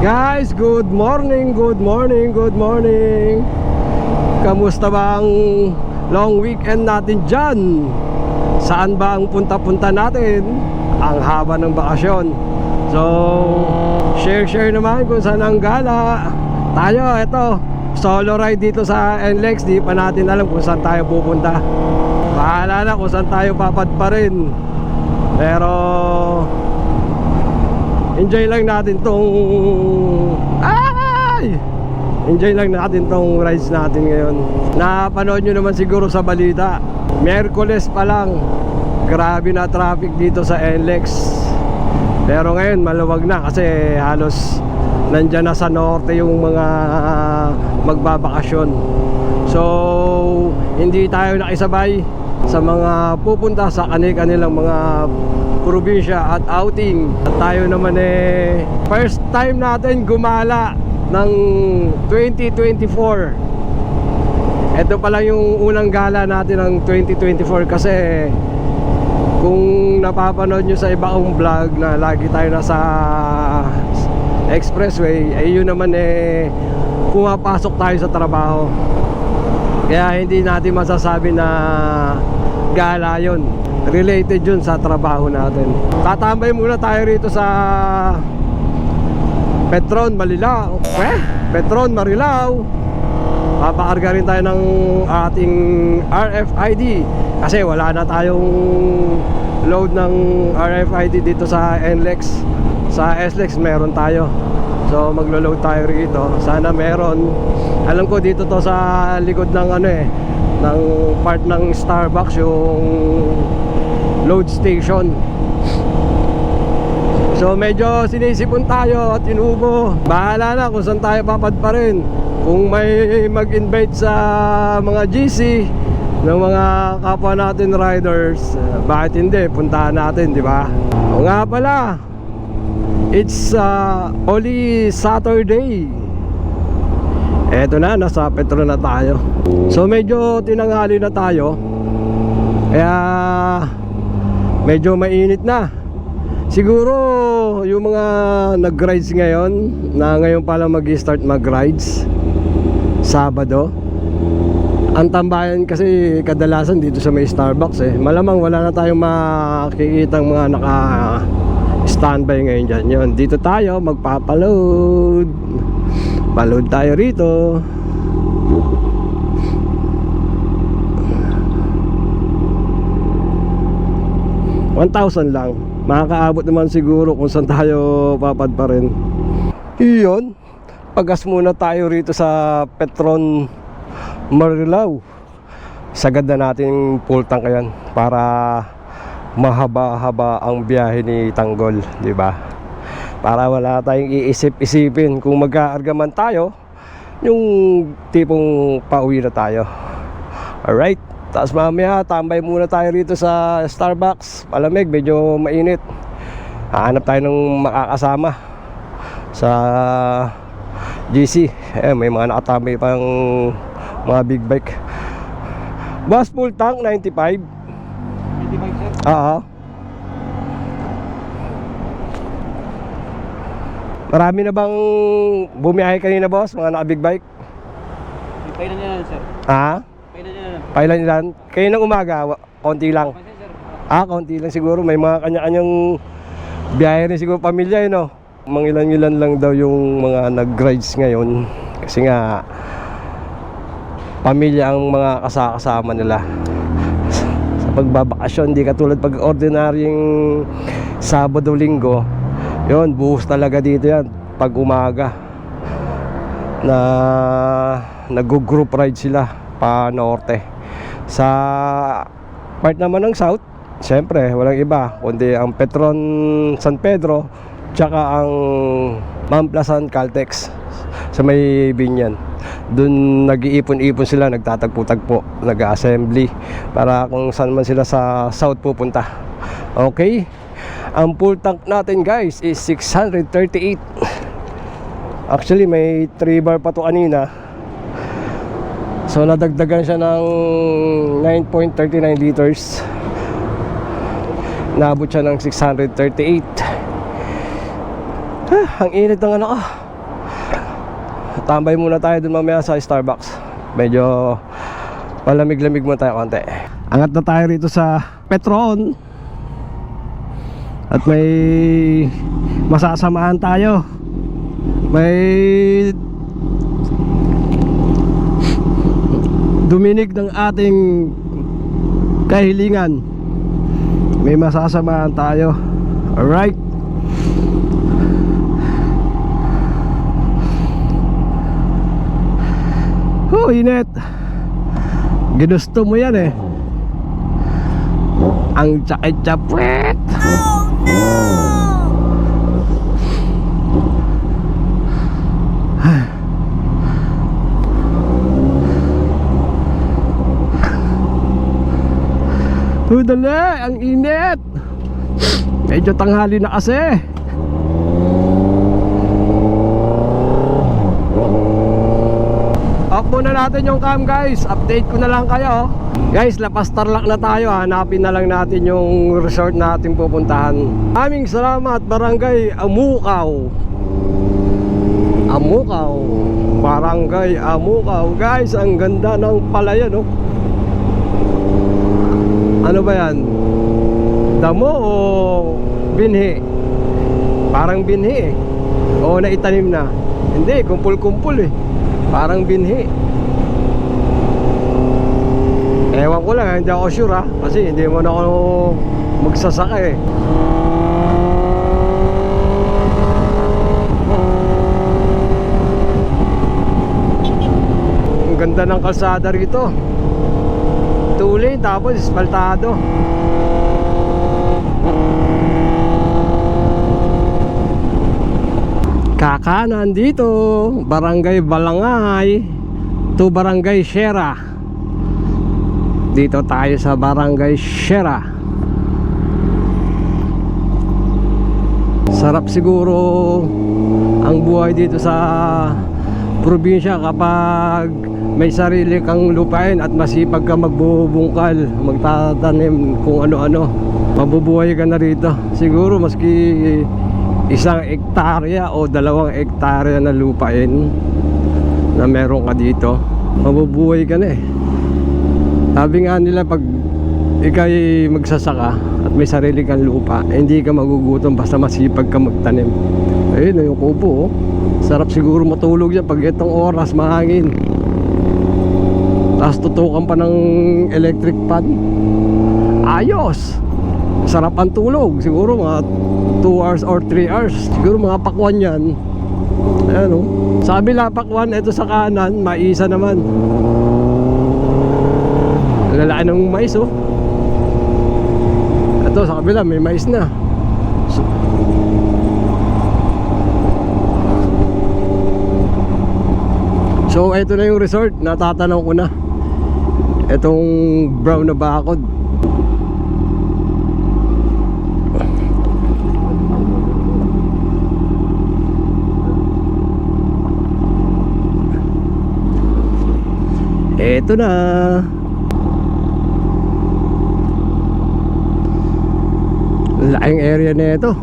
Guys, good morning, good morning, good morning. Kamusta ba ang long weekend natin dyan? Saan ba ang punta-punta natin? Ang haba ng bakasyon. So, share naman kung saan ang gala. Tayo, eto, solo ride dito sa NLEX. Di pa natin alam kung saan tayo pupunta. Bahala na kung saan tayo papadpa rin. Pero enjoy lang natin tong enjoy lang natin tong rides natin ngayon. Napanood nyo naman siguro sa balita, Miyerkules pa lang, grabe na traffic dito sa NLEX. Pero ngayon maluwag na kasi halos nandyan na sa norte yung mga magbabakasyon. So hindi tayo nakisabay sa mga pupunta sa kanilang mga probinsya at outing. At tayo naman first time natin gumala ng 2024. Ito pala yung unang gala natin ng 2024 kasi kung napapanood nyo sa iba kong vlog na lagi tayo nasa expressway, ay yun naman pumapasok tayo sa trabaho. Kaya hindi natin masasabi na gala yun. Related yun sa trabaho natin. Tatambay muna tayo rito sa Petron, Marilao. Petron, Marilao. Papakarga rin tayo ng ating RFID kasi wala na tayong load ng RFID dito sa NLEX. Sa SLEX meron tayo. So maglo-load tayo rito. Sana meron. Alam ko dito to sa likod ng ng part ng Starbucks, yung load station. So medyo sinisipon tayo at inubo. Bahala na kung saan tayo papadpa rin. Kung may mag-invite sa mga GC ng mga kapwa natin riders, bakit hindi? Puntahan natin, di ba? O nga pala, it's Holy Saturday. Eto na, nasa Petron na tayo. So medyo tinanghali na tayo. Kaya medyo mainit na. Siguro yung mga nag-rides ngayon, na ngayon pala mag-start mag-rides Sabado. Ang tambayan kasi kadalasan dito sa may Starbucks malamang wala na tayong makikitang mga naka-standby ngayon dyan. Yun, dito tayo magpapaload. Paload tayo rito. $1,000 lang. Makakaabot naman siguro kung saan tayo papadpa rin. Iyon, pagas muna tayo rito sa Petron, Marilao. Sagad na natin full tank yan para mahaba-haba ang biyahe ni Tanggol, di ba? Para wala tayong iisip-isipin kung mag-aarga man tayo, yung tipong pauwi na tayo. Alright, tapos mamaya tambay muna tayo rito sa Starbucks. Palamig, medyo mainit. Hahanap tayo ng makakasama sa GC. May mga nakatambay pang mga big bike. Boss, full tank 95. 95 sir? Oo. Marami na bang bumiyahe kanina, boss? Mga naka-big bike? Pailan nila sir. Ha? Pailan nila? Kayo ng umaga, konti lang. Konti lang siguro. May mga kanya-kanyang biyahe rin siguro pamilya, no? Mangilan-ilan lang daw yung mga nag-rides ngayon. Kasi nga, pamilya ang mga kasama nila. Sa pagbabakasyon, di katulad pag ordinaryong Sabado-Linggo. Yun, buhos talaga dito yan pag umaga na nag-group ride sila pa norte. Sa part naman ng south, siyempre walang iba kundi ang Petron San Pedro tsaka ang Mamplasan Caltex sa may Binyan. Doon nag-iipon-ipon sila, nagtatagpo-tagpo, nag-assembly para kung saan man sila sa south pupunta. Okay, ang full tank natin guys is 638. Actually may 3 bar pa to kanina. So nadagdagan siya ng 9.39 liters. Naabot siya ng 638. Ang init ng ano ko. Tambay muna tayo dun mamaya sa Starbucks. Medyo palamig-lamig muna tayo konti. Angat na tayo rito sa Petron. At may masasamahan tayo. May duminig ng ating kahilingan. May masasamahan tayo. Alright. Oh, init. Ginusto mo yan eh. Ang tsakit-tsapwet. Dali, ang init. Medyo tanghali na kasi. Off muna natin yung cam guys. Update ko na lang kayo. Guys, lapas Tarlac na tayo. Hanapin na lang natin yung resort natin pupuntahan. Aming salamat, Barangay Amukaw. Amukaw. Barangay Amukaw. Guys, ang ganda ng palayan, no? Ano ba yan? Damo o binhi? Parang binhi eh. O naitanim na? Hindi, kumpul-kumpul eh. Parang binhi. Ewan ko lang, hindi ako sure ha. Kasi hindi mo na ako magsasaka eh. Ang ganda ng kalsada rito. Tuloy tapos espaltado. Kakanan dito, Barangay Balangay to Barangay Sierra. Dito tayo sa Barangay Sierra. Sarap siguro ang buhay dito sa probinsya kapag may sarili kang lupain at masipag ka magbubungkal, magtatanim kung ano-ano. Mabubuhay ka na rito. Siguro maski 1 hektarya o 2 hektarya na lupain na meron ka dito, mabubuhay ka na eh. Sabi nga nila pag ika'y magsasaka at may sarili kang lupa, hindi ka magugutom basta masipag ka magtanim. Ayun yung kubo oh. Sarap siguro matulog yan pag itong oras mahangin. Tapos tutukan pa ng electric fan. Ayos. Sarap ang tulog. Siguro mga 2 hours or 3 hours. Siguro mga pakwan yan. Ayan o. Sa kabila pakwan, ito sa kanan, maisa naman. Lalaki ng mais oh. Ito sa kabila, may mais na. So ito na yung resort. Natatanaw ko na. Itong brown na bakod. Ito na. Laking area na ito.